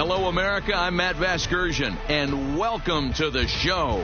Hello, America. I'm Matt Vasgersian, and welcome to the show.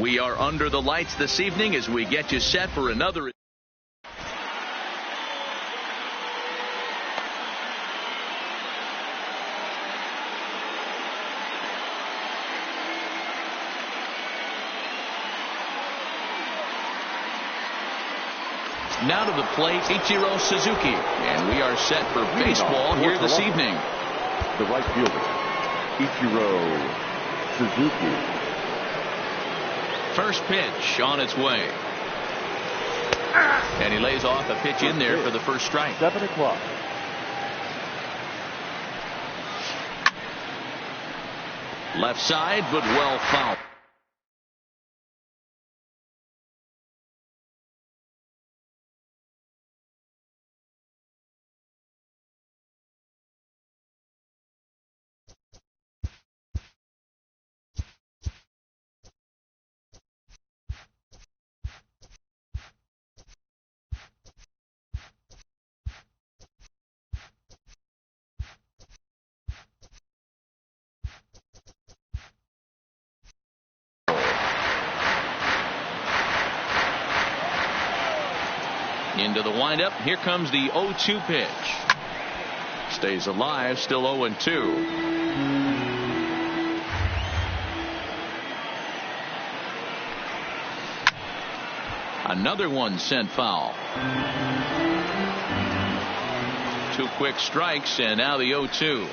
We are under the lights this evening as we get you set for another. Now to the plate, Ichiro Suzuki. And we are set for baseball here this evening. The right fielder, Ichiro Suzuki. First pitch on its way. And he lays off a pitch in there for the first strike. 7 o'clock. Left side, but well fouled. Into the windup. Here comes the 0-2 pitch. Stays alive, still 0-2. Another one sent foul. 2 quick strikes, and now the 0-2.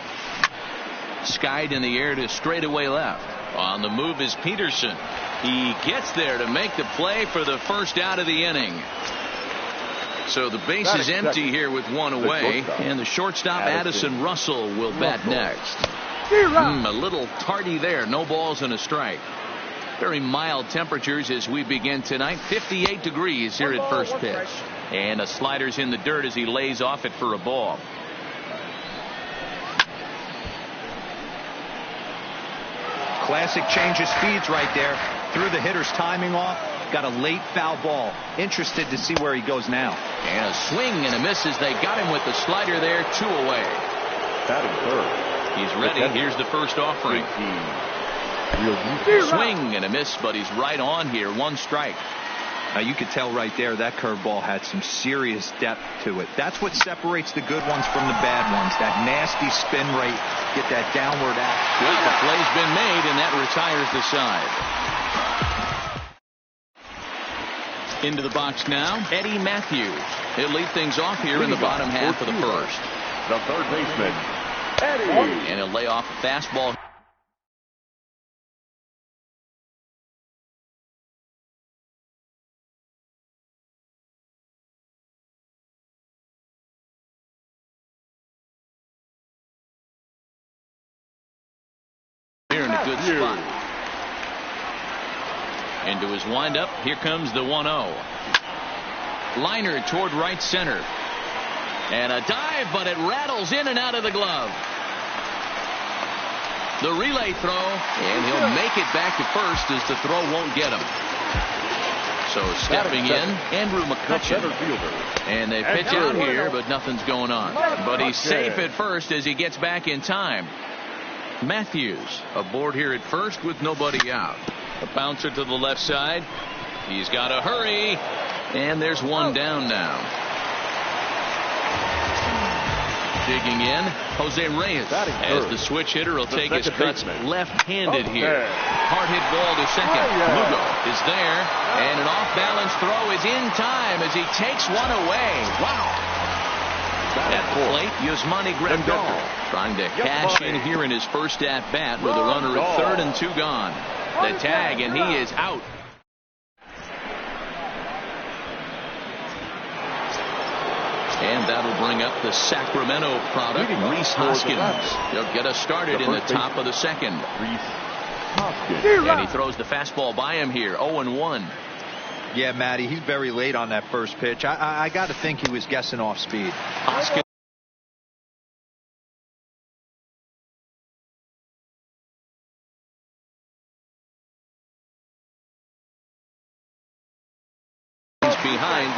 Skied in the air to straightaway left. On the move is Peterson. He gets there to make the play for the first out of the inning. So the base is empty here with one away, and the shortstop Addison Russell will bat next. A little tardy there. No balls and a strike. Very mild temperatures as we begin tonight. 58 degrees here at first pitch. And a slider's in the dirt as he lays off it for a ball. Classic change of speeds right there. Threw the hitter's timing off. Got a late foul ball. Interested to see where he goes now. And a swing and a miss as they got him with the slider there. 2 away. Batting third. He's ready. Here's the first offering. Swing and a miss, but he's right on here. 1 strike. Now you could tell right there that curveball had some serious depth to it. That's what separates the good ones from the bad ones. That nasty spin rate. Get that downward action. Well, the play's been made, and that retires the side. Into the box now, Eddie Matthews. He'll lead things off here in the bottom half of the first. The third baseman, Eddie. And he'll lay off a fastball. Here in a good spot. Into his windup. Here comes the 1-0. Liner toward right center. And a dive, but it rattles in and out of the glove. The relay throw, and he'll make it back to first as the throw won't get him. So stepping in, Andrew McCutchen. And they pitch out here, but nothing's going on. But he's safe at first as he gets back in time. Matthews aboard here at first with nobody out. A bouncer to the left side. He's got to hurry. And there's one down now. Digging in, Jose Reyes. As the switch hitter will take his cuts left-handed here. Hard hit ball to second. Lugo is there. And an off-balance throw is in time as he takes one away. Wow. At the plate, Yasmani Grandal trying to cash in here in his first at-bat with a runner at third and 2 gone. The tag, and he is out. And that'll bring up the Sacramento product, Rhys Hoskins. He'll get us started in the top of the second. And he throws the fastball by him here, 0-1. Yeah, Matty, he's very late on that first pitch. I got to think he was guessing off speed. Hoskins. Behind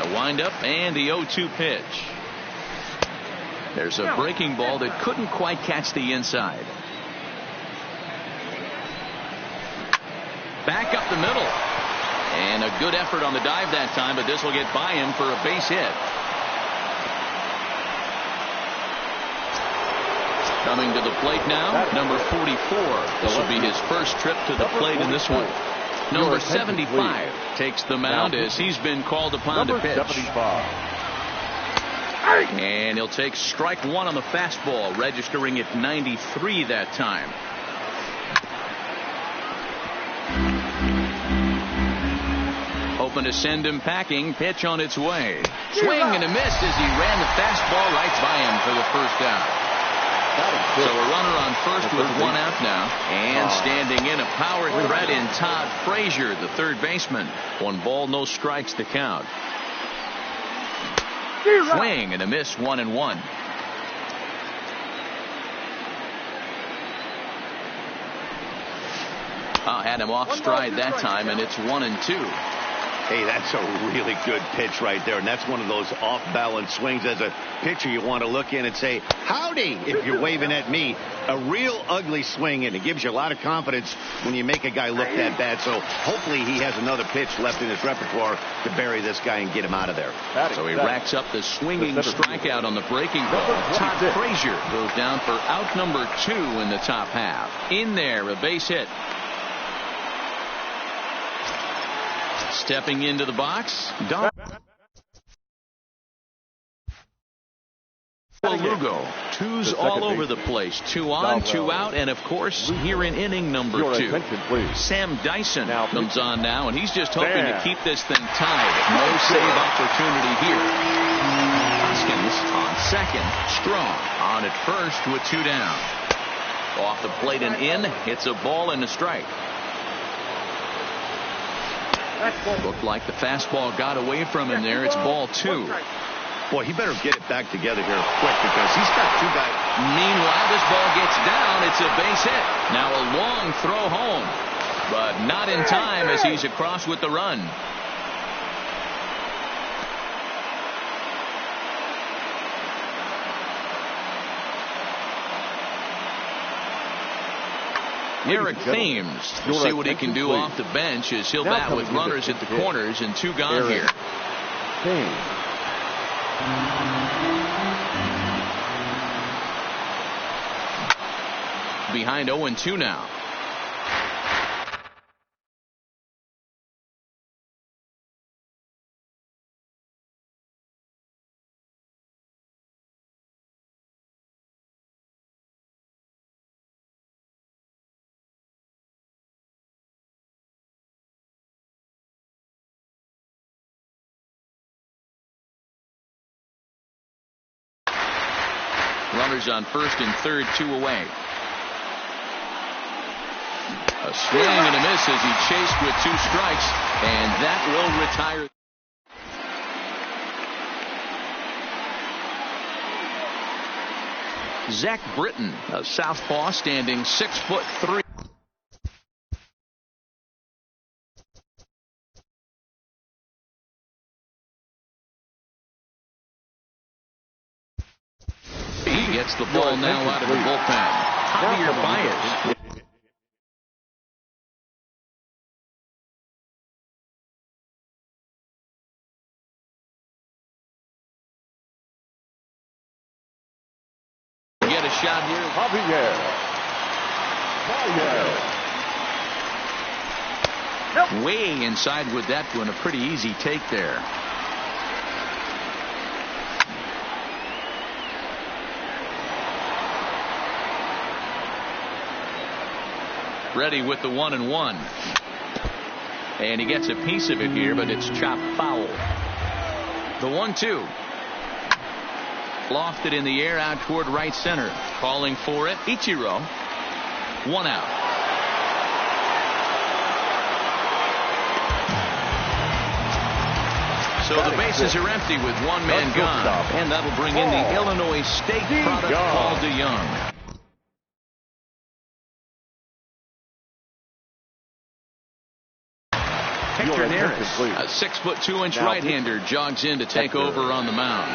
the windup and the 0-2 pitch. There's a breaking ball that couldn't quite catch the inside. Back up the middle. And a good effort on the dive that time, but this will get by him for a base hit. Coming to the plate now, number 44. This will be his first trip to the plate in this one. Number 75 takes the mound as he's been called upon to pitch. 75. And he'll take strike one on the fastball, registering at 93 that time. Hoping to send him packing. Pitch on its way. Swing and a miss as he ran the fastball right by him for the first out. So a runner on first with one out now. And standing in a power threat in Todd Frazier, the third baseman. 1 ball, no strikes to count. Swing and a miss, 1-1. Had him off stride that time, and it's 1-2. Hey, that's a really good pitch right there, and that's one of those off-balance swings. As a pitcher, you want to look in and say, howdy, if you're waving at me. A real ugly swing, and it gives you a lot of confidence when you make a guy look that bad. So hopefully he has another pitch left in his repertoire to bury this guy and get him out of there. So he racks up the swinging strikeout on the breaking ball. Todd Frazier goes down for out number 2 in the top half. In there, a base hit. Stepping into the box, Don Lugo. 2's all over the place. 2 on, 2 out, and of course here in inning number 2. Sam Dyson comes on now, and he's just hoping to keep this thing tied. No save opportunity here. Hoskins on second. Strong on at first with 2 down. Off the plate and in. Hits a ball and a strike. Looked like the fastball got away from him there. It's ball 2. Boy, he better get it back together here quick because he's got 2 guys. Meanwhile, this ball gets down. It's a base hit. Now a long throw home, but not in time as he's across with the run. Eric Thames, we'll see what he can do off the bench as he'll bat with runners at the corners and 2 gone here. Behind 0-2 now. Runners on first and third, 2 away. A swing and a miss as he chased with 2 strikes, and that will retire. Zach Britton, a southpaw, standing 6'3". He gets the ball now out of the bullpen. Javier Baez. Get a shot here. Javier Baez. Way inside with that one. A pretty easy take there. Ready with the 1-1. And he gets a piece of it here, but it's chopped foul. The 1-2. Lofted in the air out toward right center. Calling for it, Ichiro. 1 out. So the bases are empty with 1 man gone. And that'll bring in the Illinois State product, Paul DeYoung. Hector Neris, a 6'2" right-hander, jogs in to take over on the mound.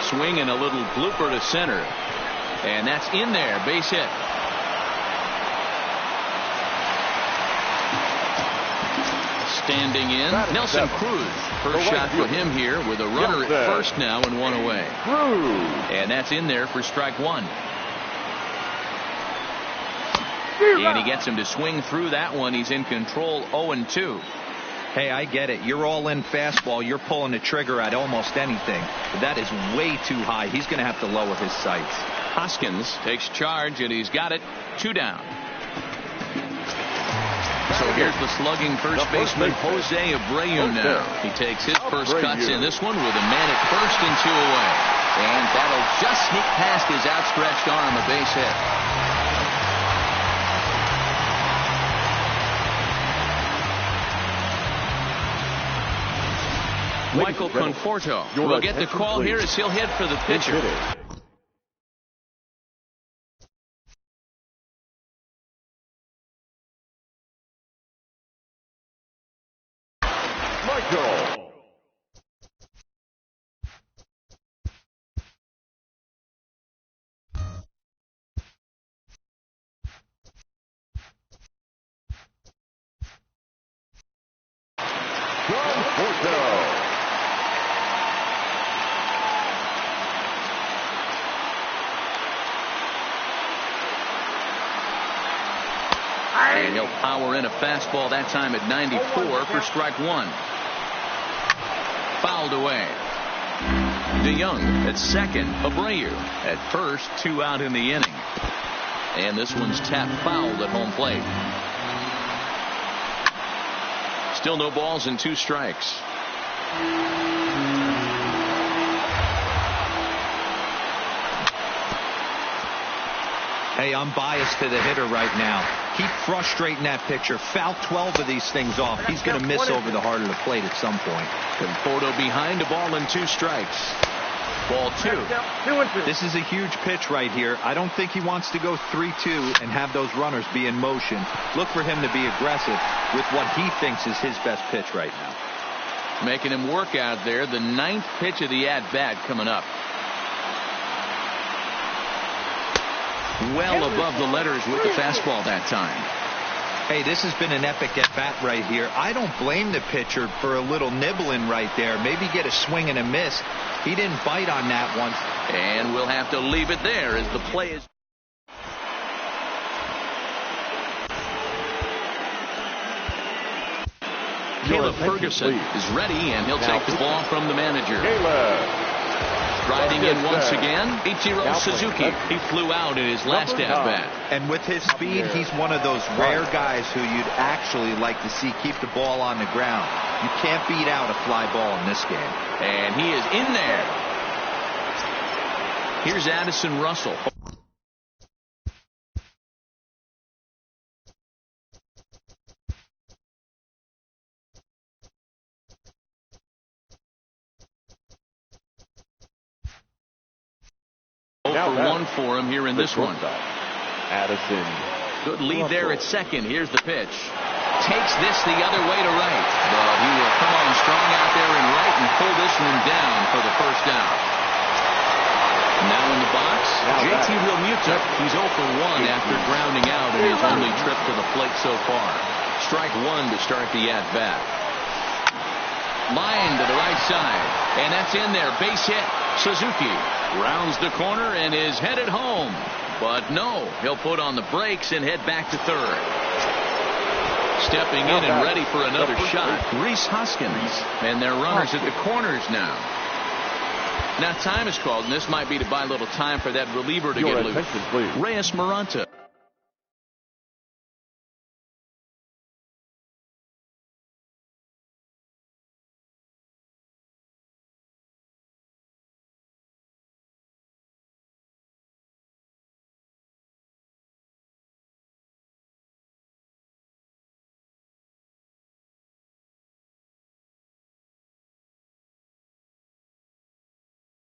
Swinging a little blooper to center. And that's in there. Base hit. Standing in, Nelson Cruz. First shot for him here with a runner at first now and one away. And that's in there for strike one. And he gets him to swing through that one. He's in control, 0-2. Hey, I get it. You're all in fastball. You're pulling the trigger at almost anything. But that is way too high. He's going to have to lower his sights. Hoskins takes charge, and he's got it. 2 down. So here's the slugging first baseman, Jose Abreu now. He takes his first cuts in this one with a man at first and 2 away. And that'll just sneak past his outstretched arm, a base hit. Michael Conforto will get the call here as he'll hit for the pitcher. And he'll power in a fastball that time at 94 for strike one. Fouled away. DeYoung at second. Abreu at first. 2 out in the inning. And this one's tapped fouled at home plate. Still no balls and 2 strikes. Hey, I'm biased to the hitter right now. Keep frustrating that pitcher. Foul 12 of these things off. He's going to miss over the heart of the plate at some point. Conforto behind, a ball and 2 strikes. Ball 2. This is a huge pitch right here. I don't think he wants to go 3-2 and have those runners be in motion. Look for him to be aggressive with what he thinks is his best pitch right now. Making him work out there. The 9th pitch of the at-bat coming up. Well above the letters with the fastball that time. Hey, this has been an epic at-bat right here. I don't blame the pitcher for a little nibbling right there. Maybe get a swing and a miss. He didn't bite on that one. And we'll have to leave it there as the play is. Caleb Ferguson is ready, and he'll take the ball from the manager. Riding in once again, Ichiro Suzuki. He flew out in his last at-bat. And with his speed, he's one of those rare guys who you'd actually like to see keep the ball on the ground. You can't beat out a fly ball in this game. And he is in there. Here's Addison Russell. For 1 for him here in this one. Addison. Good lead there at second. Here's the pitch. Takes this the other way to right. But he will come on strong out there in right and pull this one down for the first down. Now in the box, JT Realmuto. He's 0 for 1 after grounding out in his only trip to the plate so far. Strike 1 to start the at-bat. Line to the right side. And that's in there. Base hit. Suzuki rounds the corner and is headed home. But no, he'll put on the brakes and head back to third. Stepping in and ready for another shot, Rhys Hoskins. And they're runners at the corners now. Now time is called, and this might be to buy a little time for that reliever to get loose. Reyes Maranta.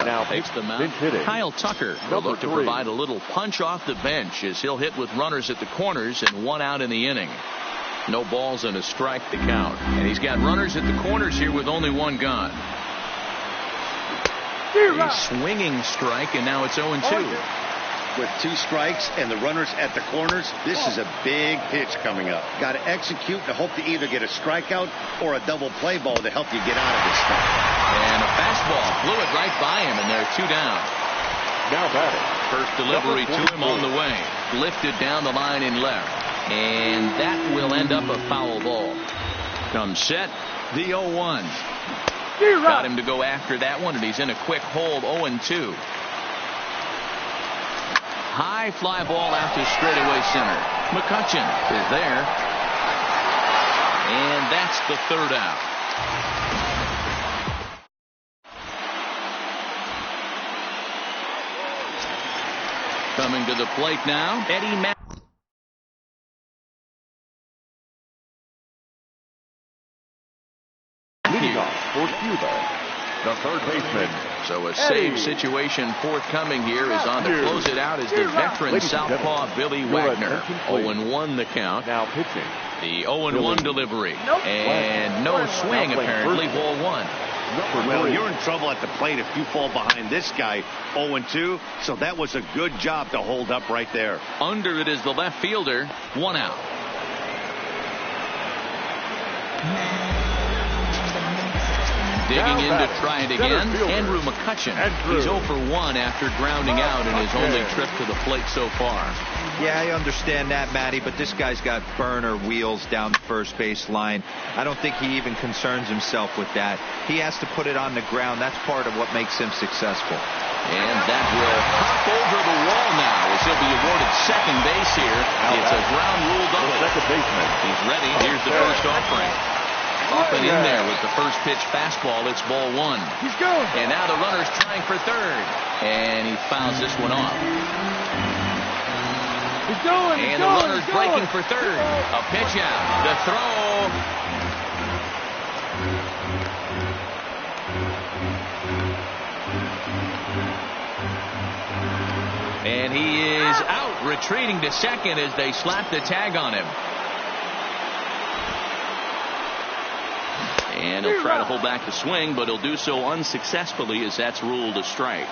Now takes the mound. Kyle Tucker will look to provide a little punch off the bench as he'll hit with runners at the corners and 1 out in the inning. No balls and a strike to count. And he's got runners at the corners here with only 1 gone. A swinging strike, and now it's 0-2. With 2 strikes and the runners at the corners, this is a big pitch coming up. Got to execute and hope to either get a strikeout or a double play ball to help you get out of this stuff. And a fastball blew it right by him, and they're 2 down. Now batting. First delivery to him on the way. Lifted down the line in left. And that will end up a foul ball. Comes set, the 0-1. Got him to go after that one, and he's in a quick hold, 0-2. High fly ball out to straightaway center. McCutchen is there. And that's the 3rd out. Coming to the plate now, Eddie Mack. Leading off for Cuba, the third baseman. So a save situation forthcoming here is on to close it out is the veteran southpaw Billy Wagner. 0-1 the count. Now pitching. The 0-1 delivery. And no swing apparently, ball 1. Well, you're in trouble at the plate if you fall behind this guy 0-2. So that was a good job to hold up right there. Under it is the left fielder. 1 out. Digging in to try it again, Andrew McCutchen. He's 0 for 1 after grounding out in his only trip to the plate so far. Yeah, I understand that, Matty, but this guy's got burner wheels down the first base line. I don't think he even concerns himself with that. He has to put it on the ground. That's part of what makes him successful. And that will hop over the wall now as he'll be awarded second base here. It's a ground rule double. Second baseman. He's ready. Here's the first offering. Up and in there with the first pitch fastball. It's ball 1. He's going. And now the runner's trying for third. And he fouls this one off. He's going. And the runner's breaking for third. A pitch out. The throw. And he is out, retreating to second as they slap the tag on him. And he'll try to hold back the swing, but he'll do so unsuccessfully as that's ruled a strike.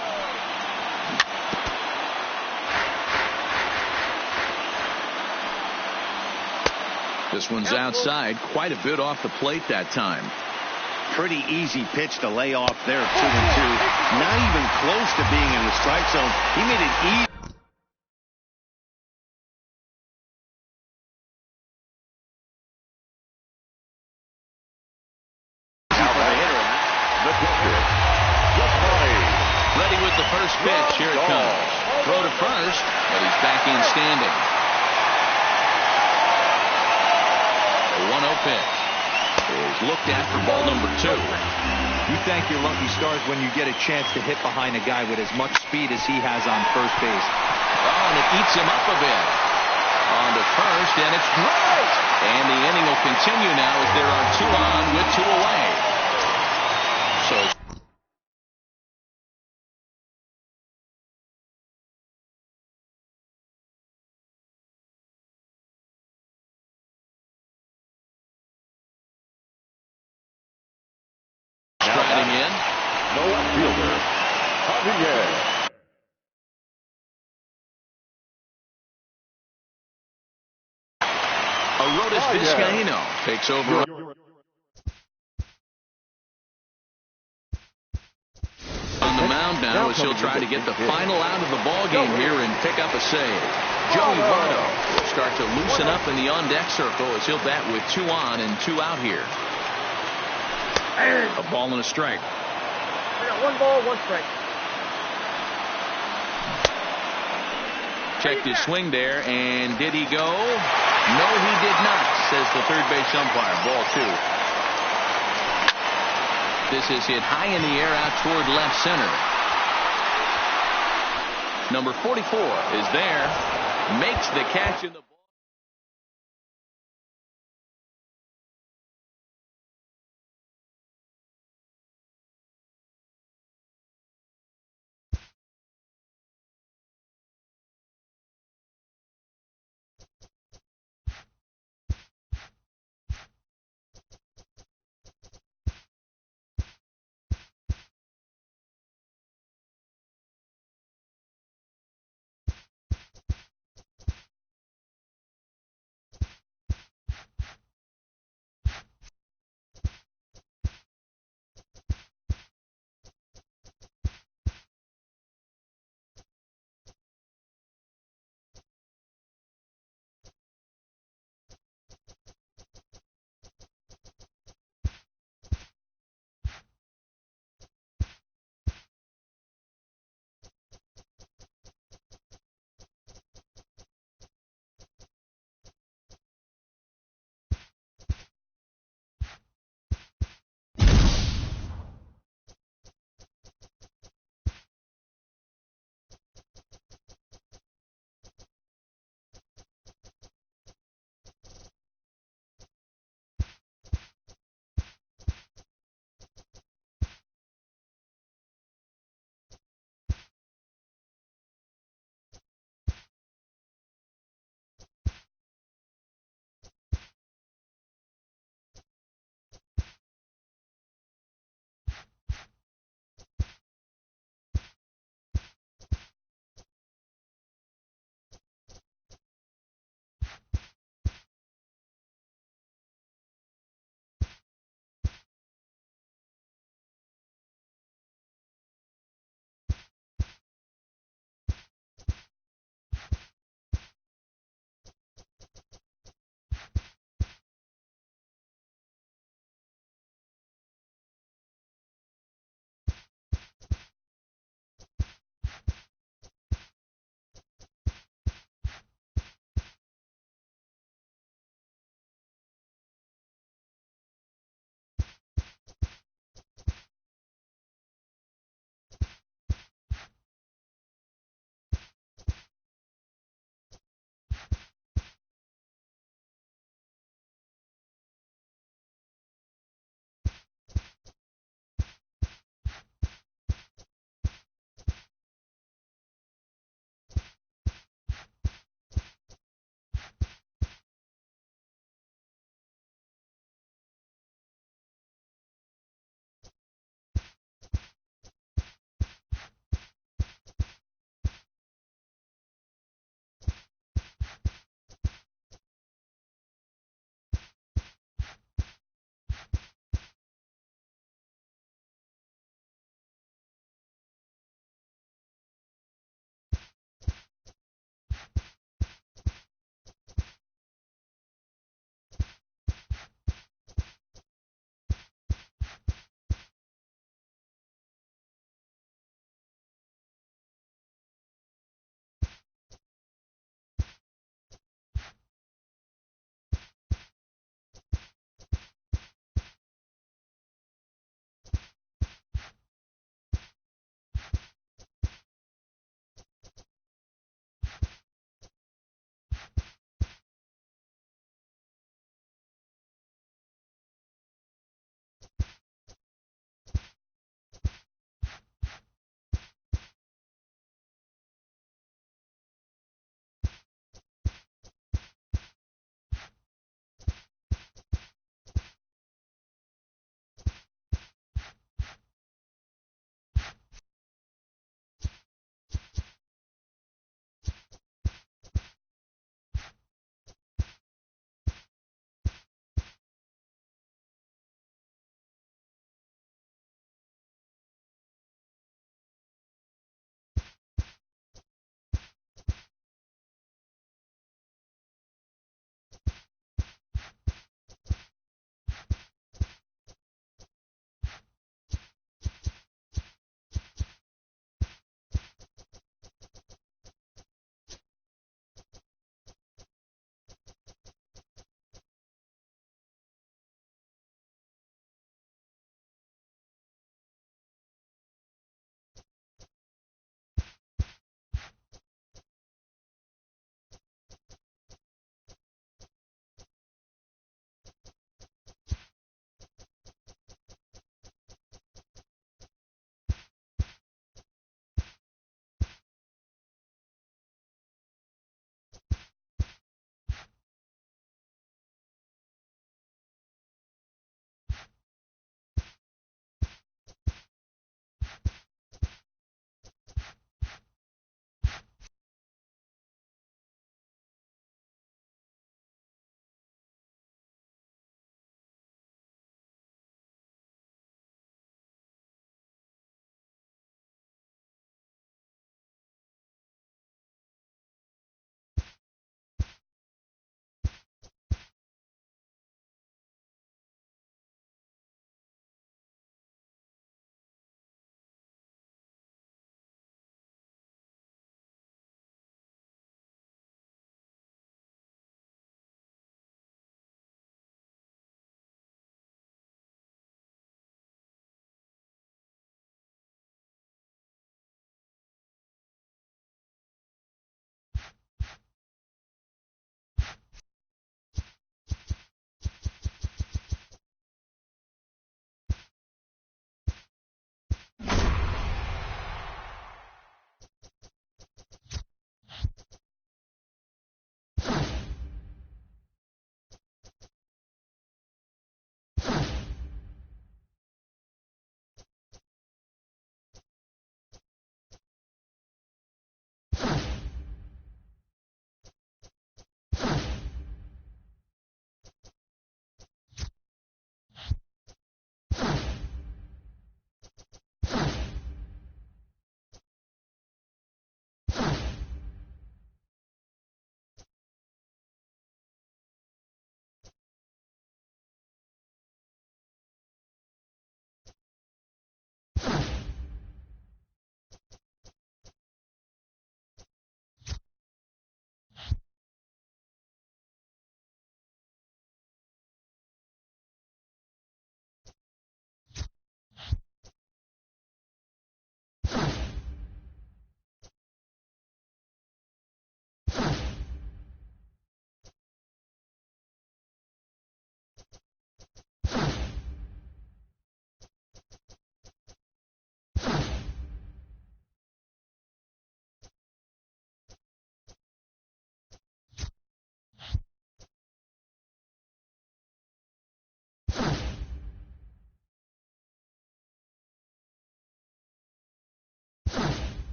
This one's outside, quite a bit off the plate that time. Pretty easy pitch to lay off there, 2-2. Not even close to being in the strike zone. He made it easy. Ready with the first pitch. Here it comes. Throw to first, but he's back in standing. The 1-0 pitch is looked at for ball number 2. You thank your lucky stars when you get a chance to hit behind a guy with as much speed as he has on first base. Oh, and it eats him up a bit. On to first, and it's right. And the inning will continue now as there are 2 on with 2 away. So striding in. No outfielder. Javier. Arodys Vizcaíno takes over. On the mound now as he'll try to get the final out of the ball game here and pick up a save. Joey Votto will start to loosen up in the on-deck circle as he'll bat with 2 on and 2 out here. A ball and a strike. I got 1 ball, 1 strike. Checked his swing there, and did he go? No, he did not, says the third base umpire. Ball 2. This is hit high in the air out toward left center. Number 44 is there, makes the catch in the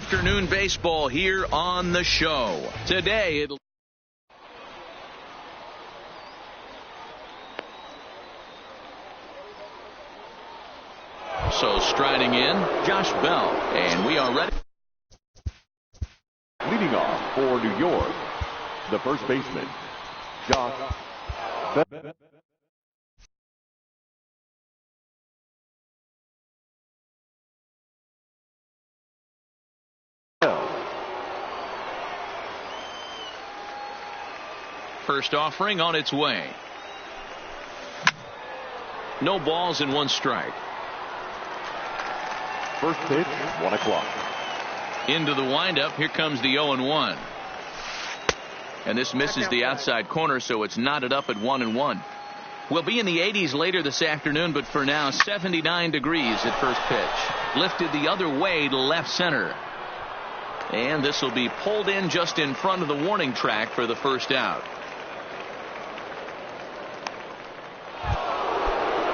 afternoon baseball here on the show. Today, it'll so striding in, Josh Bell, and we are ready. Leading off for New York, the first baseman, Josh Bell. First offering on its way. No balls and 1 strike. First pitch, 1 o'clock. Into the windup. Here comes the 0-1. And this misses the outside corner, so it's knotted up at 1-1. We'll be in the 80s later this afternoon, but for now, 79 degrees at first pitch. Lifted the other way to left center. And this will be pulled in just in front of the warning track for the first out.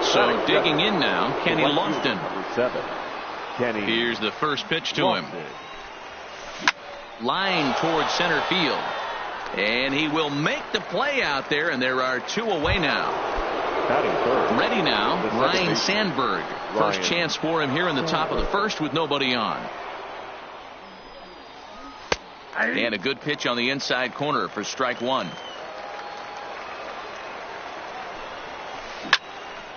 So digging in now, Kenny Lofton. Number 7. Kenny. Here's the first pitch to him. Line towards center field. And he will make the play out there, and there are 2 away now. Batting third. Ready now, Ryan baseman. Sandberg. First chance for him here in the top of the first with nobody on. And a good pitch on the inside corner for strike 1.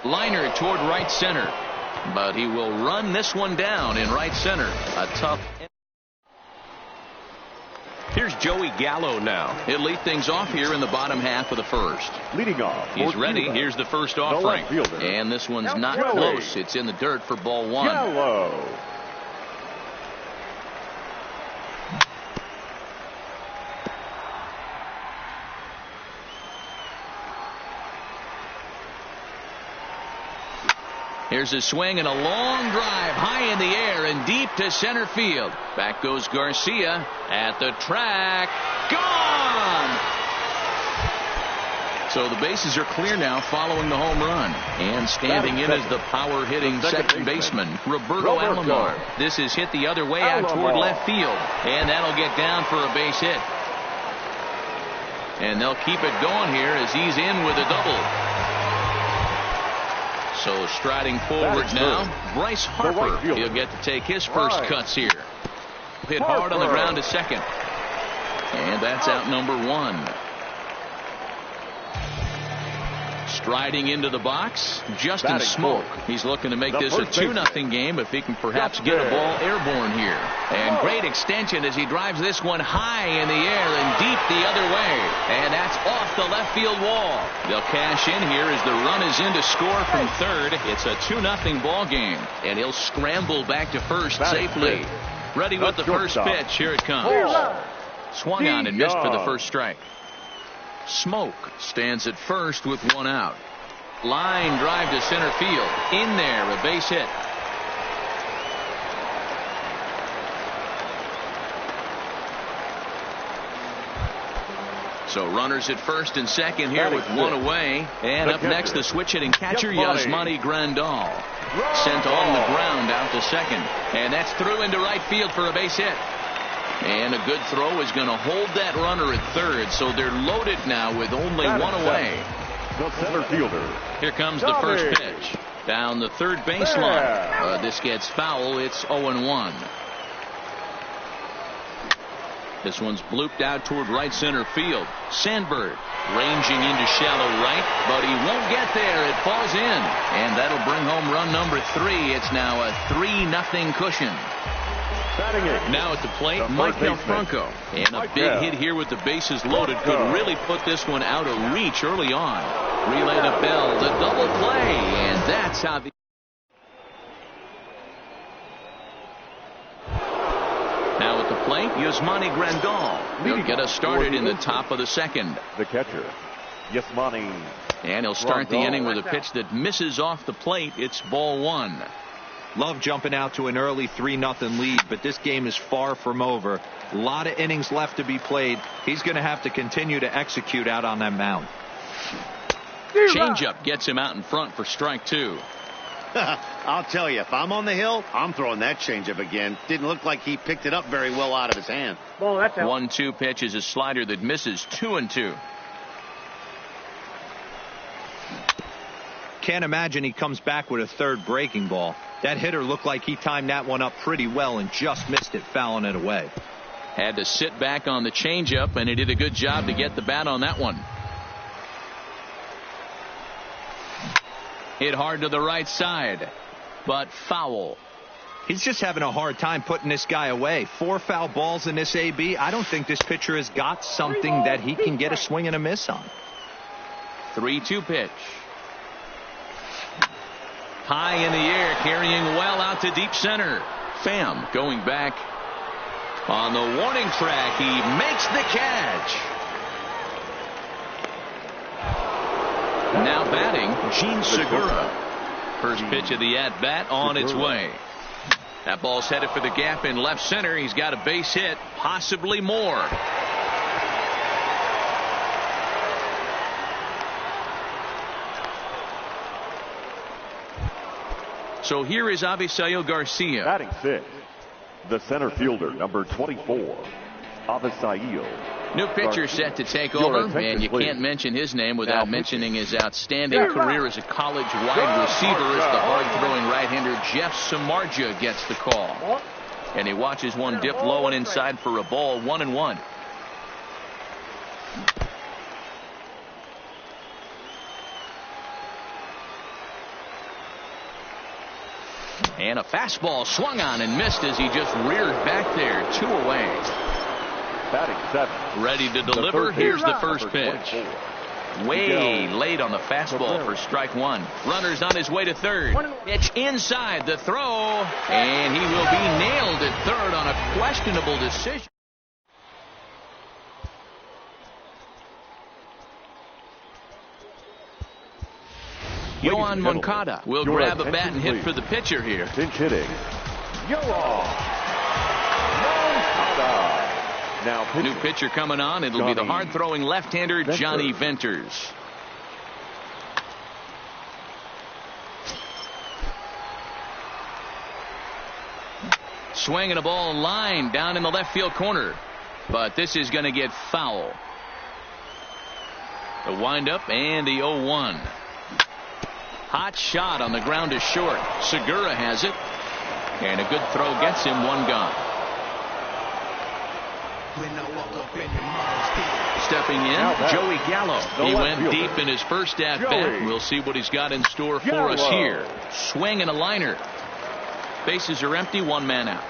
Liner toward right center, but he will run this one down in right center. A tough. Here's Joey Gallo now. He'll lead things off here in the bottom half of the first. Leading off. He's ready. Cuba. Here's the first The offering. left fielder. And this one's not Joey close. It's in the dirt for ball 1. Gallo. Here's a swing and a long drive high in the air and deep to center field. Back goes Garcia at the track. Gone! So the bases are clear now following the home run. And standing in is the power hitting second baseman, Roberto Alomar. This is hit the other way out toward left field. And that'll get down for a base hit. And they'll keep it going here as he's in with a double. So striding forward now, Bryce Harper. He'll get to take his first cuts here. Hit hard on the ground to second. And that's out number 1. Striding into the box, Justin Smoke. He's looking to make this a 2-0 game if he can perhaps get a ball airborne here. And great extension as he drives this one high in the air and deep the other way. And that's off the left field wall. They'll cash in here as the run is in to score from third. It's a 2-0 ball game. And he'll scramble back to first safely. Ready with the first pitch. Here it comes. Swung on and missed for the first strike. Smoke stands at first with 1 out. Line drive to center field. In there, a base hit. So runners at first and second here with 1 away. And up next, the switch hitting catcher, Yasmani Grandal. Sent on the ground out to second. And that's through into right field for a base hit. And a good throw is going to hold that runner at third. So they're loaded now with only 1 away. The center fielder. Here comes the first pitch. Down the third baseline. This gets foul. It's 0-1. This one's blooped out toward right center field. Sandberg ranging into shallow right, but he won't get there. It falls in. And that'll bring home run number 3. It's now a 3-0 cushion. Now at the plate, Michael Franco. And a big hit here with the bases loaded could really put this one out of reach early on. Relay to Bell, the double play, and that's how the... Now at the plate, Yasmani Grandal. He'll get us started in the top of the second. The catcher, Yasmani. And he'll start the inning with a pitch that misses off the plate. It's ball 1. Love jumping out to an early 3-0 lead, but this game is far from over. A lot of innings left to be played. He's going to have to continue to execute out on that mound. Changeup gets him out in front for strike 2. I'll tell you, if I'm on the hill, I'm throwing that changeup again. Didn't look like he picked it up very well out of his hand. Ball, that's out. 1-2 pitch is a slider that misses. 2-2. Can't imagine he comes back with a third breaking ball. That hitter looked like he timed that one up pretty well and just missed it, fouling it away. Had to sit back on the changeup, and he did a good job to get the bat on that one. Hit hard to the right side, but foul. He's just having a hard time putting this guy away. 4 foul balls in this AB. I don't think this pitcher has got something that he can get a swing and a miss on. 3-2 pitch. High in the air, carrying well out to deep center. Pham going back on the warning track. He makes the catch. Now batting, Jean Segura. First pitch of the at-bat on its way. That ball's headed for the gap in left center. He's got a base hit, possibly more. So here is Avisaíl Garcia. Batting 6, the center fielder, number 24, Avisaíl. New pitcher set to take over, and you can't mention his name without mentioning his outstanding career as a college wide receiver as the hard-throwing right-hander Jeff Samardzija gets the call. And he watches one dip low and inside for a ball. 1-1. And a fastball swung on and missed as he just reared back there. 2 away. Batting 7. Ready to deliver. Here's the first pitch. Way late on the fastball for strike 1. Runner's on his way to third. Pitch inside the throw. And he will be nailed at third on a questionable decision. Yoan Moncada will grab a bat and hit for the pitcher here. Pinch hitting, Yoan Moncada. Now pitching. New pitcher coming on. It'll be the hard-throwing left-hander Johnny Venters. Swinging a ball line down in the left field corner. But this is going to get foul. The windup and the 0-1. Hot shot on the ground to short. Segura has it. And a good throw gets him 1 gone. Stepping in, Joey Gallo. He went deep in his first at-bat. We'll see what he's got in store for us here. Swing and a liner. Bases are empty, 1 man out.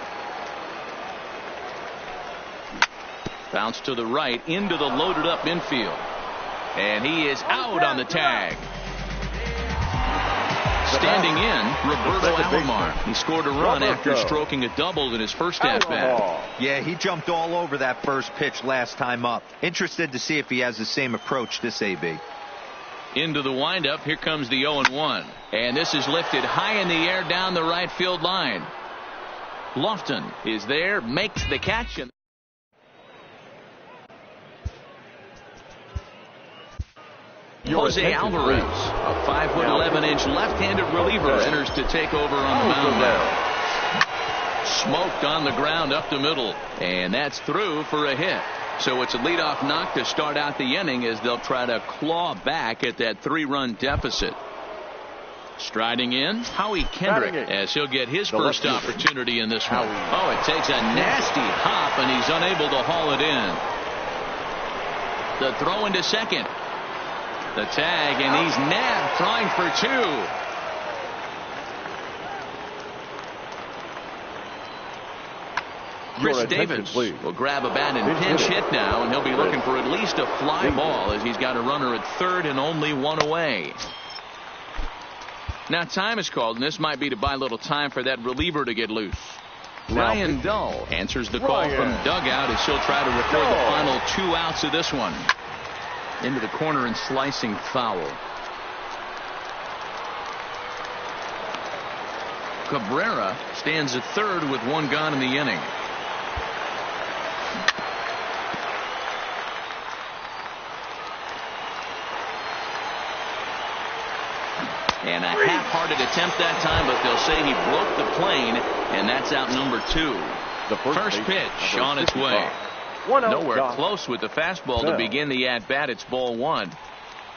Bounce to the right into the loaded up infield. And he is out on the tag. Standing in, Roberto Alomar. He scored a run after stroking a double in his first at-bat. Yeah, he jumped all over that first pitch last time up. Interested to see if he has the same approach this AB. Into the windup. Here comes the 0-1. And this is lifted high in the air down the right field line. Lofton is there, makes the catch. And Jose Alvarez, a 5'11" left-handed reliever, enters to take over on the mound now. Smoked on the ground up the middle, and that's through for a hit. So it's a leadoff knock to start out the inning as they'll try to claw back at that 3-run deficit. Striding in, Howie Kendrick, as he'll get his first opportunity in this one. Oh, it takes a nasty hop, and he's unable to haul it in. The throw into second. The tag, and he's nabbed, trying for 2. Chris Davis will grab a bat and pinch hit now, and he'll be looking for at least a fly ball as he's got a runner at third and only 1 away. Now time is called, and this might be to buy a little time for that reliever to get loose. Ryan Dull answers the call from dugout as he'll try to record the final 2 outs of this one. Into the corner and slicing foul. Cabrera stands at third with 1 gone in the inning. And a half-hearted attempt that time, but they'll say he broke the plane, and that's out number 2. The First pitch on its way. 1-0. Nowhere close with the fastball to begin the at-bat. It's ball 1.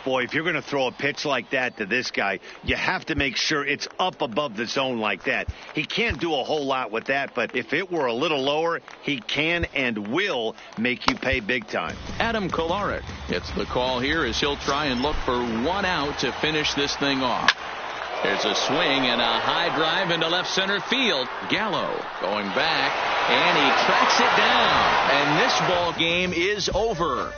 Boy, if you're going to throw a pitch like that to this guy, you have to make sure it's up above the zone like that. He can't do a whole lot with that, but if it were a little lower, he can and will make you pay big time. Adam Kolarek gets the call here as he'll try and look for 1 out to finish this thing off. There's a swing and a high drive into left center field. Gallo going back, and he tracks it down. And this ball game is over.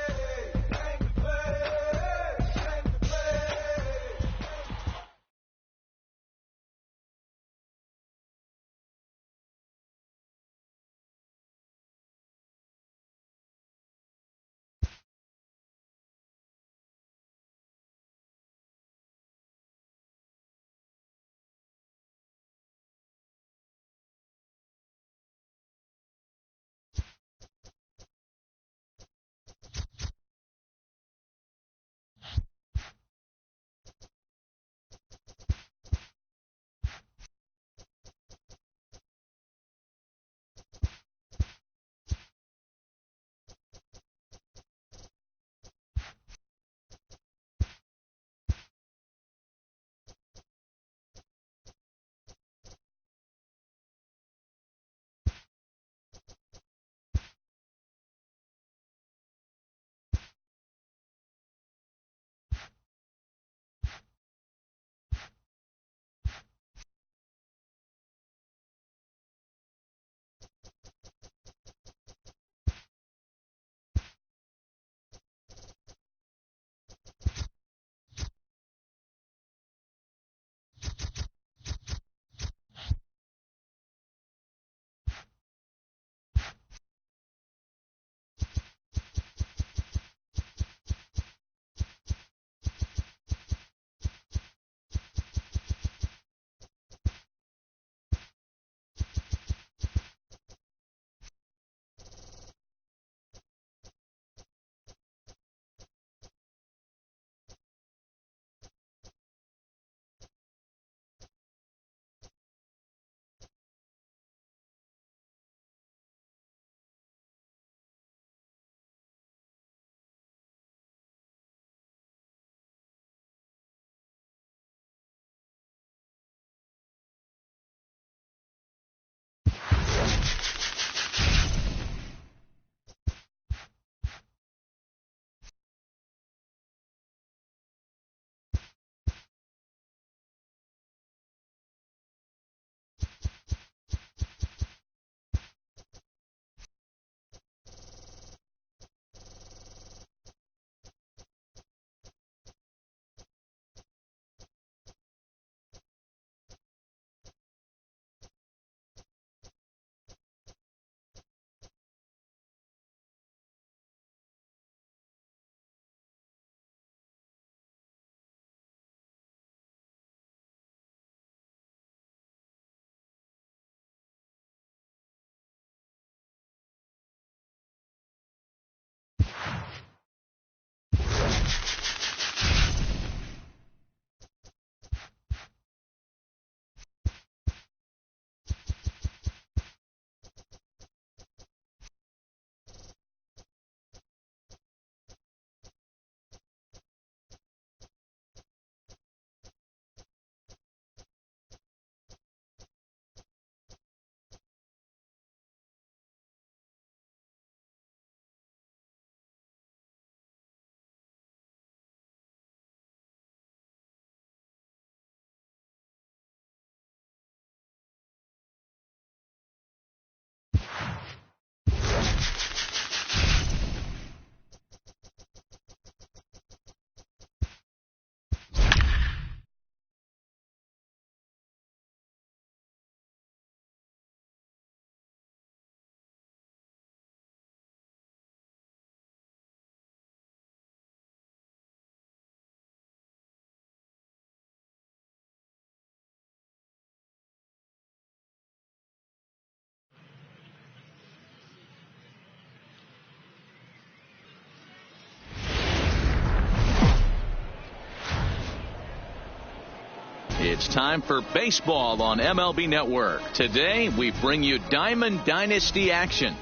It's time for baseball on MLB Network. Today, we bring you Diamond Dynasty action.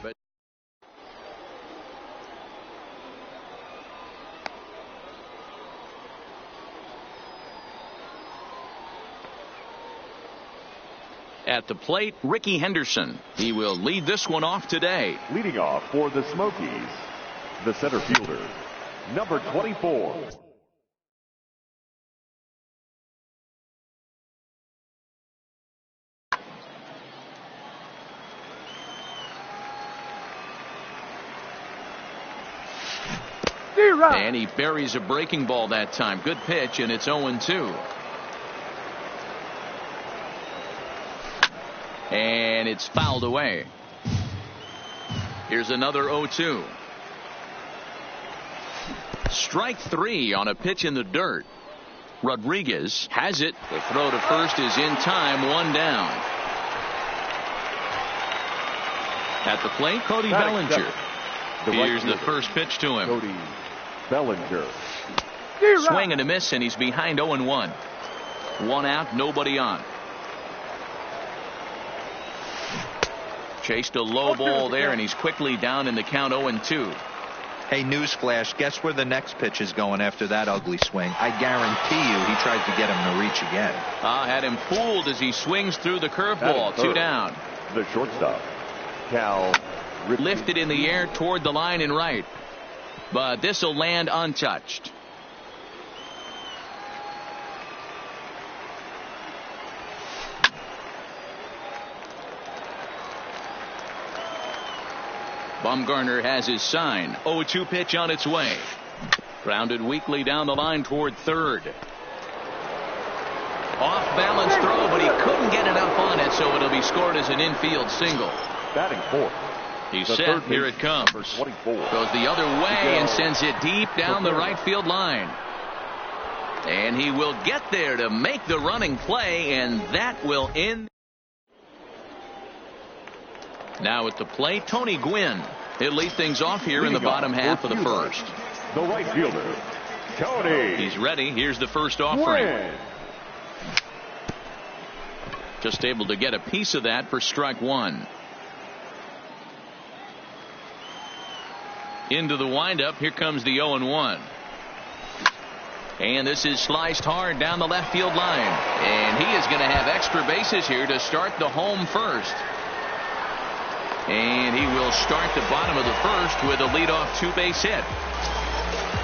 At the plate, Rickey Henderson. He will lead this one off today. Leading off for the Smokies, the center fielder, number 24. And he buries a breaking ball that time. Good pitch, and it's 0-2. And it's fouled away. Here's another 0-2. Strike 3 on a pitch in the dirt. Rodriguez has it. The throw to first is in time. 1 down. At the plate, Cody Bellinger. Here's the first pitch to him. Cody Bellinger. Swing and a miss, and he's behind 0-1. 1 out, nobody on. Chased a low ball there, and he's quickly down in the count. 0-2. Hey, newsflash, guess where the next pitch is going after that ugly swing? I guarantee you he tries to get him to reach again. Had him fooled as he swings through the curveball. 2 down. The shortstop, Cal Ripken. Lifted in the air toward the line and right. But this will land untouched. Bumgarner has his sign. 0-2 pitch on its way. Grounded weakly down the line toward third. Off balance throw, but he couldn't get enough on it, so it'll be scored as an infield single. Batting fourth. He's set. Here it comes. Number 24. Goes the other way and sends it deep down the right field line. And he will get there to make the running play, and that will end. Now at the plate, Tony Gwynn. He'll lead things off here in the bottom half of the first. The right fielder, Tony. He's ready. Here's the first offering. Gwynn. Just able to get a piece of that for strike 1. Into the windup. Here comes the 0-1. And this is sliced hard down the left field line. And he is going to have extra bases here to start the home first. And he will start the bottom of the first with a leadoff 2-base hit.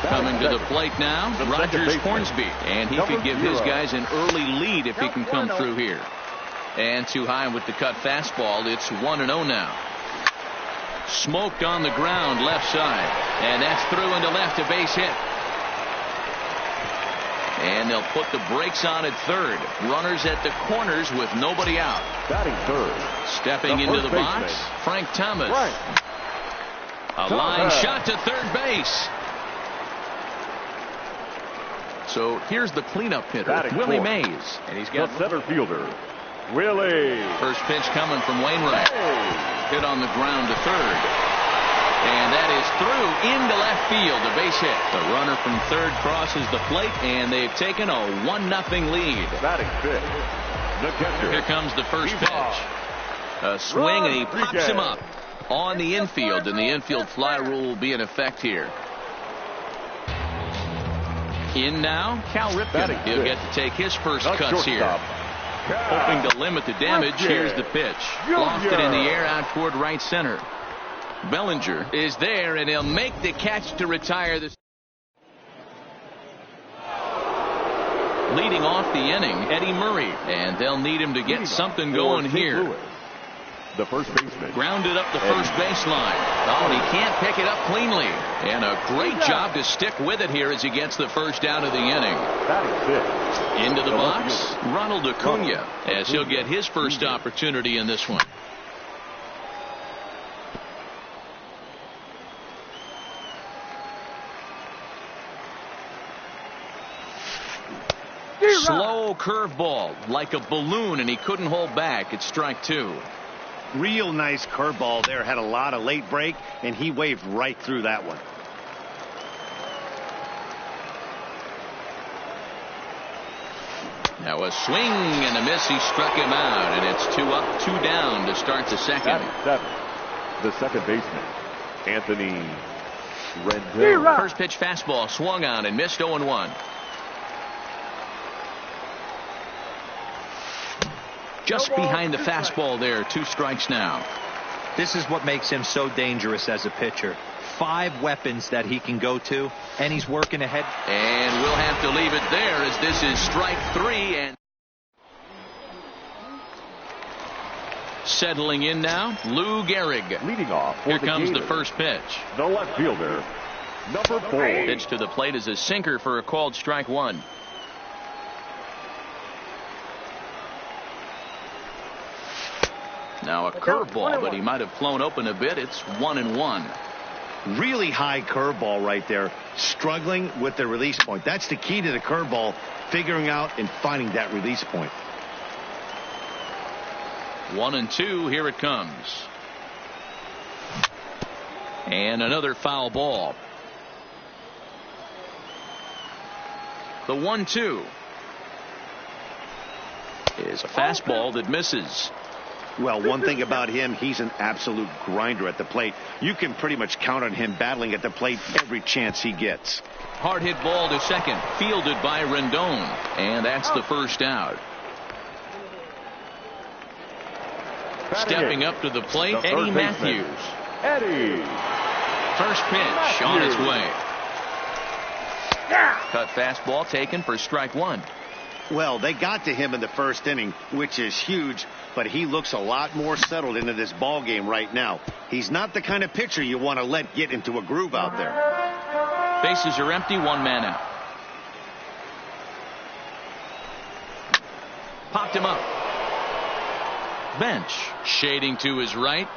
Coming to the plate now, Rogers Hornsby. And he could give his guys an early lead if he can come through here. And too high with the cut fastball. It's 1-0 now. Smoked on the ground left side. And that's through into left, a base hit. And they'll put the brakes on at third. Runners at the corners with nobody out. Batting third. Stepping into the box, Frank Thomas. A line shot to third base. So here's the cleanup hitter, Willie Mays. And he's got the center fielder, Willie. First pitch coming from Wainwright. Hit on the ground to third. And that is through into left field, a base hit. The runner from third crosses the plate, and they've taken a 1-0 lead. Batting fifth, the catcher. Here comes the first pitch. A swing, and he pops him up on the infield, and the infield fly rule will be in effect here. In now, Cal Ripken. He'll get to take his first cuts here. Hoping to limit the damage. Here's the pitch. Lofted in the air out toward right center. Bellinger is there, and he'll make the catch to retire this. Leading off the inning, Eddie Murray, and they'll need him to get something going here. The first baseman. Grounded up the first baseline. Oh, and he can't pick it up cleanly. And a great job to stick with it here as he gets the first out of the inning. Into the box, Ronald Acuna, as he'll get his first opportunity in this one. Slow curveball, like a balloon, and he couldn't hold back. It's strike 2. Real nice curveball there. Had a lot of late break, and he waved right through that one. Now a swing and a miss. He struck him out, and it's 2 up, 2 down to start the second. At 7, the second baseman, Anthony Rendon. First pitch fastball swung on and missed. 0-1. Just behind the fastball there. 2 strikes now. This is what makes him so dangerous as a pitcher. 5 weapons that he can go to, and he's working ahead. And we'll have to leave it there as this is strike 3. And settling in now, Lou Gehrig. Leading off for Here the comes the Gators, first pitch. the left fielder, number 4. Pitch to the plate is a sinker for a called strike 1. Now a curveball, but he might have flown open a bit. It's 1-1. Really high curveball right there. Struggling with the release point. That's the key to the curveball. Figuring out and finding that release point. 1-2. Here it comes. And another foul ball. The 1-2 is a fastball that misses. Well, one thing about him, he's an absolute grinder at the plate. You can pretty much count on him battling at the plate every chance he gets. Hard hit ball to second, fielded by Rendon, and that's the first out. Stepping up to the plate, the Eddie third baseman, Matthews. Eddie. First pitch on its way. Cut fastball taken for strike 1. Well, they got to him in the first inning, which is huge, but he looks a lot more settled into this ball game right now. He's not the kind of pitcher you want to let get into a groove out there. Bases are empty, 1 man out. Popped him up. Bench shading to his right.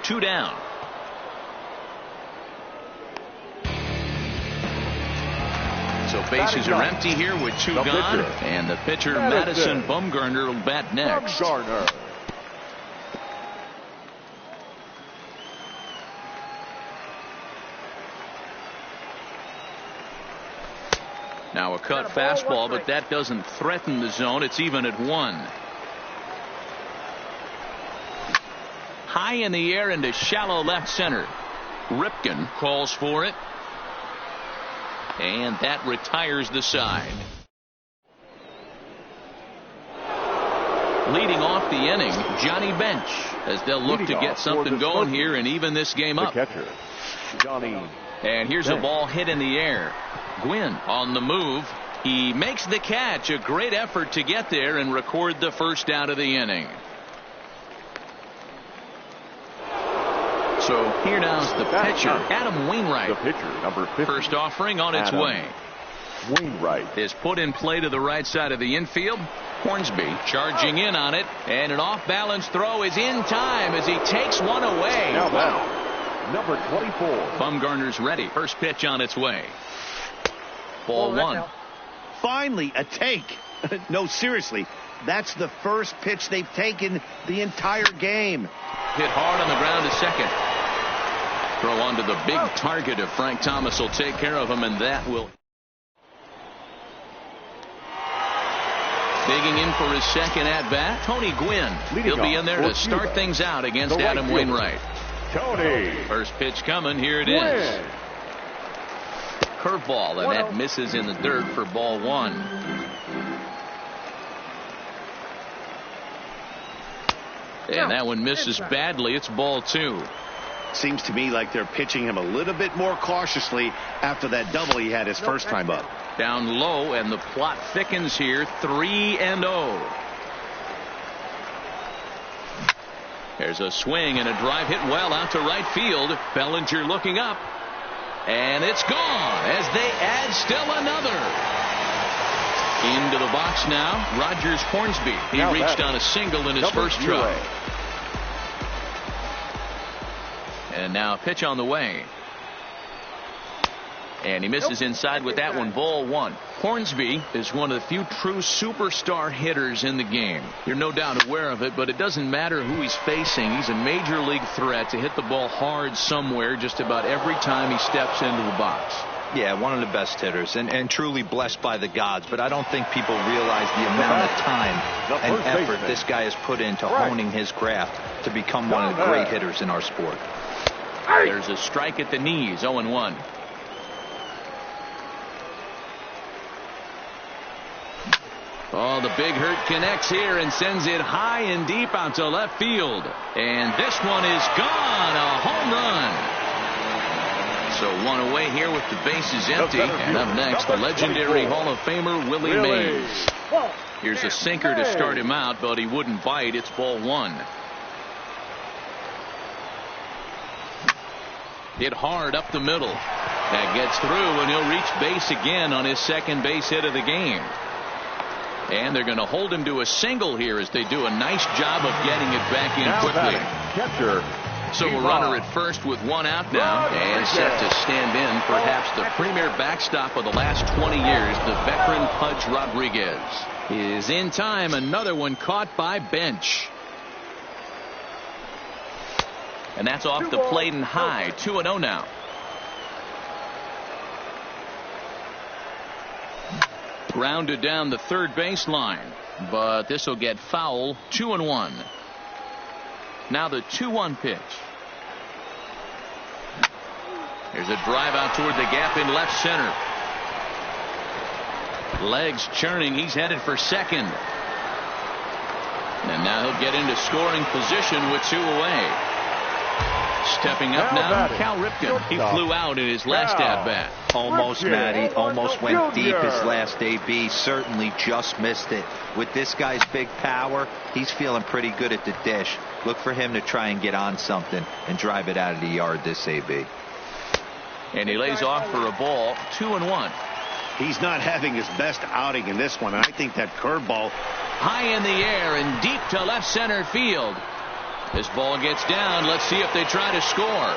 2 down. So bases are empty here with 2 gone. And the pitcher, Madison Bumgarner, will bat next. Now a cut fastball, but that doesn't threaten the zone. It's even at 1. High in the air into shallow left center. Ripken calls for it. And that retires the side. Leading off the inning, Johnny Bench, as they'll look to get something going here and even this game up. The catcher, Johnny. And here's a ball hit in the air. Gwynn on the move. He makes the catch. A great effort to get there and record the first out of the inning. So here now's the pitcher, Adam Wainwright. The pitcher, number 50. First offering on its way. Wainwright Is put in play to the right side of the infield. Hornsby charging in on it, and an off-balance throw is in time as he takes one away. Now back, number 24. Bumgarner's ready. First pitch on its way. Ball 1. Finally, a take. No, seriously. That's the first pitch they've taken the entire game. Hit hard on the ground to second. Throw onto the big target if Frank Thomas will take care of him, and that will. Digging in for his second at-bat, Tony Gwynn. He'll be in there to start things out against Adam Wainwright. Tony. First pitch coming. Here it is. Curveball, and that misses in the dirt for ball 1. And that one misses badly. It's ball 2. Seems to me like they're pitching him a little bit more cautiously after that double he had his first time up. Down low, and the plot thickens here. 3-0. There's a swing and a drive hit well out to right field. Bellinger looking up. And it's gone as they add still another. Into the box now, Rogers Hornsby. He reached on a single in his first try. And now a pitch on the way. And he misses inside with that one. Ball 1. Hornsby is one of the few true superstar hitters in the game. You're no doubt aware of it, but it doesn't matter who he's facing. He's a major league threat to hit the ball hard somewhere just about every time he steps into the box. Yeah, one of the best hitters and truly blessed by the gods. But I don't think people realize the amount of time and effort this guy has put into honing his craft to become one of the great hitters in our sport. There's a strike at the knees, 0-1. Oh, the big hurt connects here and sends it high and deep out to left field. And this one is gone. A home run. So one away here with the bases empty. And up next, the legendary Hall of Famer Willie Mays. Here's a sinker to start him out, but he wouldn't bite. It's ball one. Hit hard up the middle. That gets through, and he'll reach base again on his second base hit of the game. And they're going to hold him to a single here as they do a nice job of getting it back in quickly. Catcher. So a runner at first with one out now and set to stand in perhaps the premier backstop of the last 20 years. The veteran Pudge Rodriguez is in time. Another one caught by Bench. And that's off the plate and high. 2-0 now. Grounded down the third baseline, but this will get foul. 2-1. Now the 2-1 pitch. There's a drive out toward the gap in left center. Legs churning. He's headed for second. And now he'll get into scoring position with two away. Stepping up now, Cal Ripken. He flew out in his last at-bat. Almost, Matty. Almost went deep his last AB. Certainly just missed it. With this guy's big power, he's feeling pretty good at the dish. Look for him to try and get on something and drive it out of the yard this AB. And he lays off for a ball. 2-1. He's not having his best outing in this one. And I think that curveball high in the air and deep to left center field. This ball gets down. Let's see if they try to score.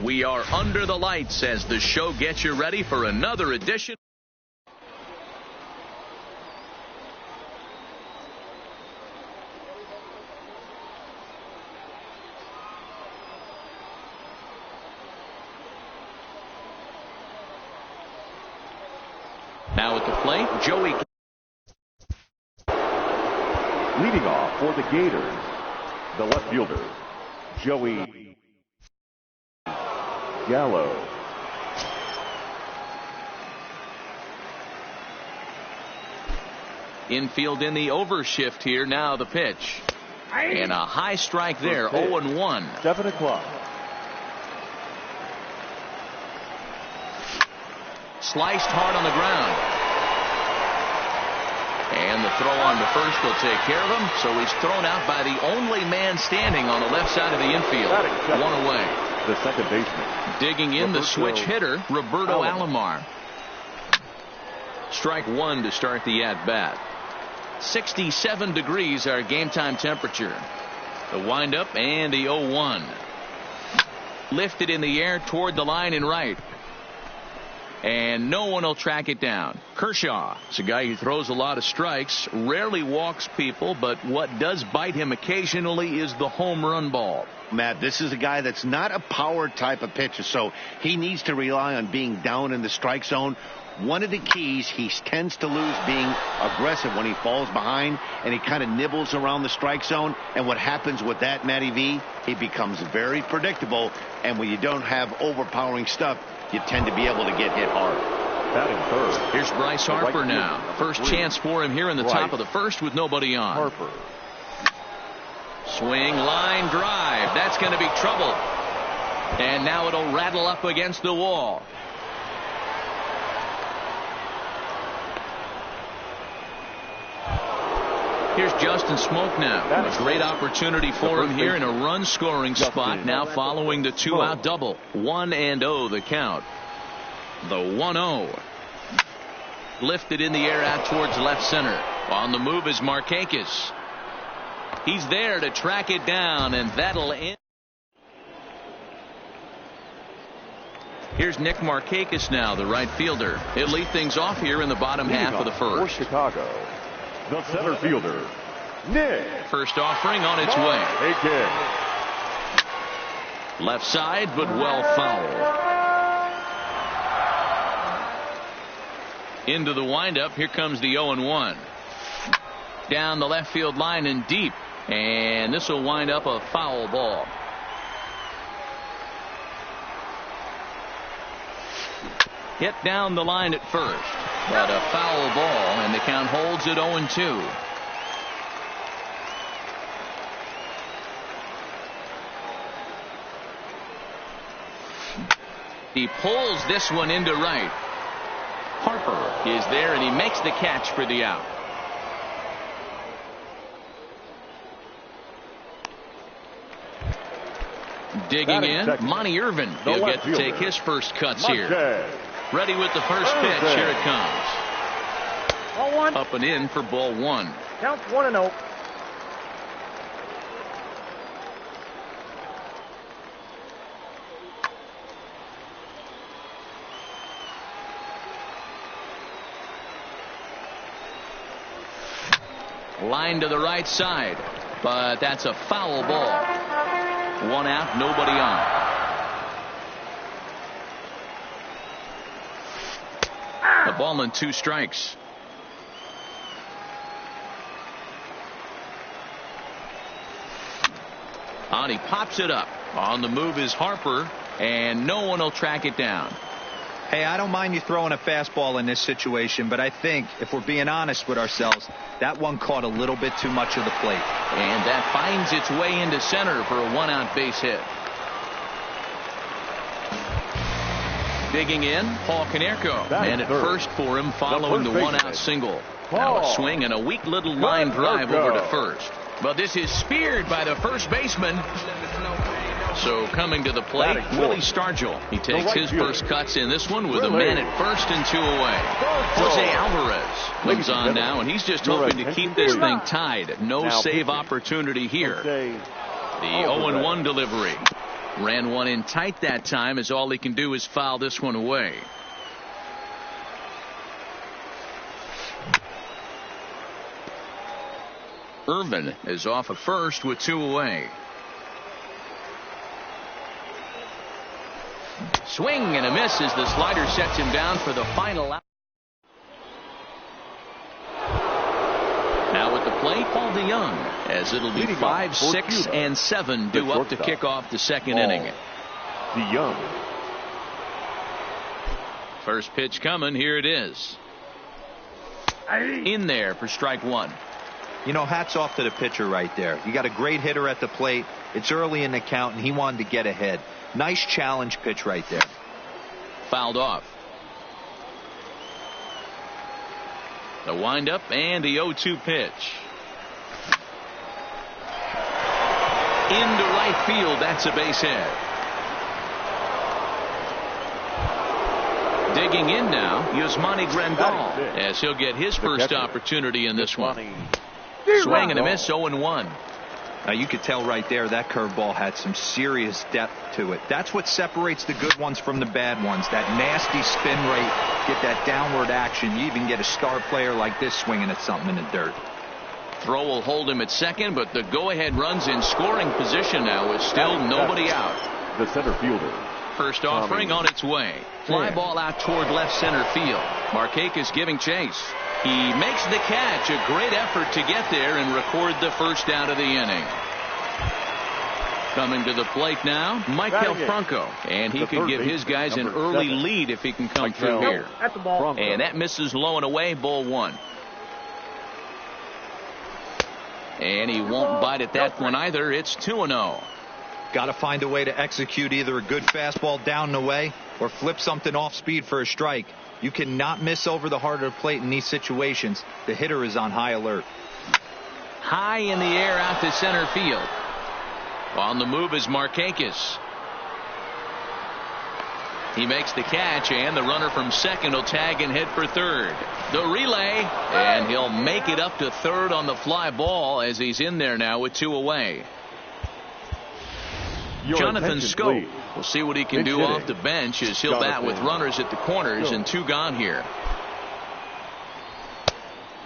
We are under the lights as the show gets you ready for another edition. Now at the plate, Joey. Leading off for the Gators, the left fielder, Joey Gallo. Infield in the overshift here. Now the pitch. And a high strike there. 0-1. 7 o'clock. Sliced hard on the ground. And the throw on to first will take care of him. So he's thrown out by the only man standing on the left side of the infield. One away. The second baseman. Digging in the switch hitter, Roberto Alomar. Strike one to start the at-bat. 67 degrees our game time temperature. The windup and the 0-1. Lifted in the air toward the line and right. And no one will track it down. Kershaw is a guy who throws a lot of strikes, rarely walks people, but what does bite him occasionally is the home run ball. Matt, this is a guy that's not a power type of pitcher, so he needs to rely on being down in the strike zone. One of the keys, he tends to lose being aggressive when he falls behind, and he kind of nibbles around the strike zone. And what happens with that, Matty V, he becomes very predictable, and when you don't have overpowering stuff, you tend to be able to get hit hard. Batting third. Here's Bryce Harper now. First chance for him here in the top of the first with nobody on. Harper. Swing, line drive. That's going to be trouble. And now it'll rattle up against the wall. Here's Justin Smoke now. A great opportunity for him here in a run-scoring spot now following the two-out double. 1-0 the count. The 1-0. Lifted in the air out towards left center. On the move is Markakis. He's there to track it down, and that'll end. Here's Nick Markakis now, the right fielder. He'll lead things off here in the bottom half of the first. For Chicago, the center fielder, Nick. First offering on its way. Again. Left side, but well fouled. Into the windup. Here comes the 0-1. Down the left field line and deep. And this will wind up a foul ball. Hit down the line at first. But a foul ball, and the count holds at 0-2. He pulls this one into right. Harper is there, and he makes the catch for the out. Digging in, Monty Irvin. He'll get to take his first cuts here. Ready with the first pitch. Here it comes. Ball one. Up and in for ball one. Counts 1-0. Line to the right side, but that's a foul ball. One out, nobody on. A ball and 2 strikes. On he pops it up. On the move is Harper, and no one will track it down. Hey, I don't mind you throwing a fastball in this situation, but I think if we're being honest with ourselves, that one caught a little bit too much of the plate. And that finds its way into center for a 1-out base hit. Digging in, Paul Konerko. And at first for him following the 1-out single. Now a swing and a weak little line drive over to first. But this is speared by the first baseman. So coming to the plate, Willie Stargell. He takes his first cuts in this one with a man at first and 2 away. Jose Alvarez comes on now, and he's just hoping to keep this thing tied. No save opportunity here. The 0-1 delivery. Ran one in tight that time, as all he can do is foul this one away. Irvin is off of first with 2 away. Swing and a miss as the slider sets him down for the final out. Now at the plate, Paul DeYoung, as it'll be 5, 6, and 7 due up to kick off the second inning. DeYoung. First pitch coming. Here it is. In there for strike 1. You know, hats off to the pitcher right there. You got a great hitter at the plate. It's early in the count, and he wanted to get ahead. Nice challenge pitch right there. Fouled off. The windup and the 0-2 pitch. Into right field. That's a base hit. Digging in now, Yasmani Grandal, as he'll get his first opportunity in this one. Swing and a miss, 0-1. Now you could tell right there that curveball had some serious depth to it. That's what separates the good ones from the bad ones. That nasty spin rate, get that downward action. You even get a star player like this swinging at something in the dirt. Throw will hold him at second, but the go-ahead run's in scoring position now with still nobody out. The center fielder. First offering on its way. Fly ball out toward left center field. Markakis giving chase. He makes the catch. A great effort to get there and record the first out of the inning. Coming to the plate now, Michael Franco. And he could give his guys an early lead if he can come through here. At the ball. And that misses low and away, ball 1. And he won't bite at that one either. It's 2-0. Got to find a way to execute either a good fastball down and away or flip something off speed for a strike. You cannot miss over the heart of the plate in these situations. The hitter is on high alert. High in the air out to center field. On the move is Markakis. He makes the catch, and the runner from second will tag and head for third. The relay, and he'll make it up to third on the fly ball as he's in there now with 2 away. Jonathan Scope will see what he can do off the bench as he'll bat with runners at the corners and 2 gone here.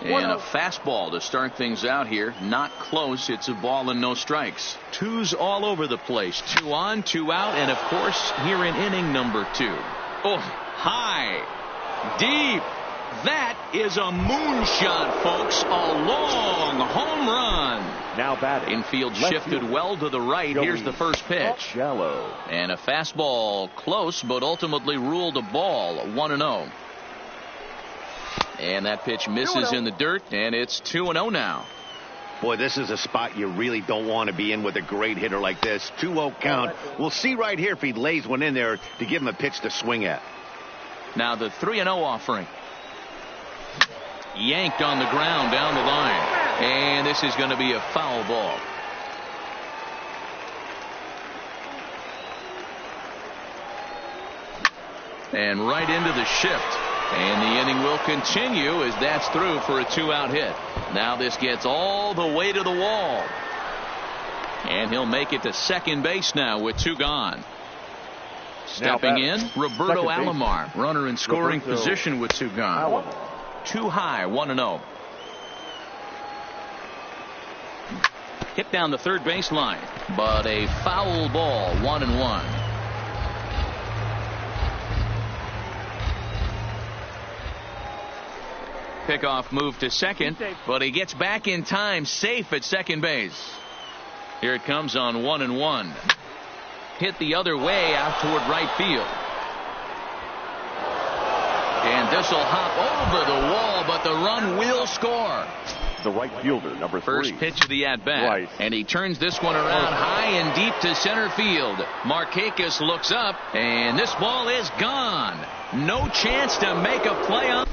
And a fastball to start things out here. Not close. It's a ball and no strikes. 2s all over the place. 2 on, 2 out, and of course here in inning number 2. Oh, high, deep. That is a moonshot, folks. A long home run. Now batting. Infield shifted well to the right. Here's the first pitch. Shallow. And a fastball close, but ultimately ruled a ball. 1-0. And that pitch misses in the dirt, and it's 2-0 now. Boy, this is a spot you really don't want to be in with a great hitter like this. 2-0 count. We'll see right here if he lays one in there to give him a pitch to swing at. Now the 3-0 offering. Yanked on the ground down the line. And this is going to be a foul ball. And right into the shift. And the inning will continue as that's through for a 2-out hit. Now this gets all the way to the wall. And he'll make it to second base now with 2 gone. Stepping in, Roberto Alomar. Runner in scoring position with 2 gone. 2 high, 1-0. Hit down the third baseline, but a foul ball, 1-1. Pickoff move to second, but he gets back in time, safe at second base. Here it comes on 1-1. Hit the other way out toward right field. And this will hop over the wall, but the run will score. The right fielder, number 3. First pitch of the at-bat. And he turns this one around high and deep to center field. Markakis looks up, and this ball is gone. No chance to make a play on.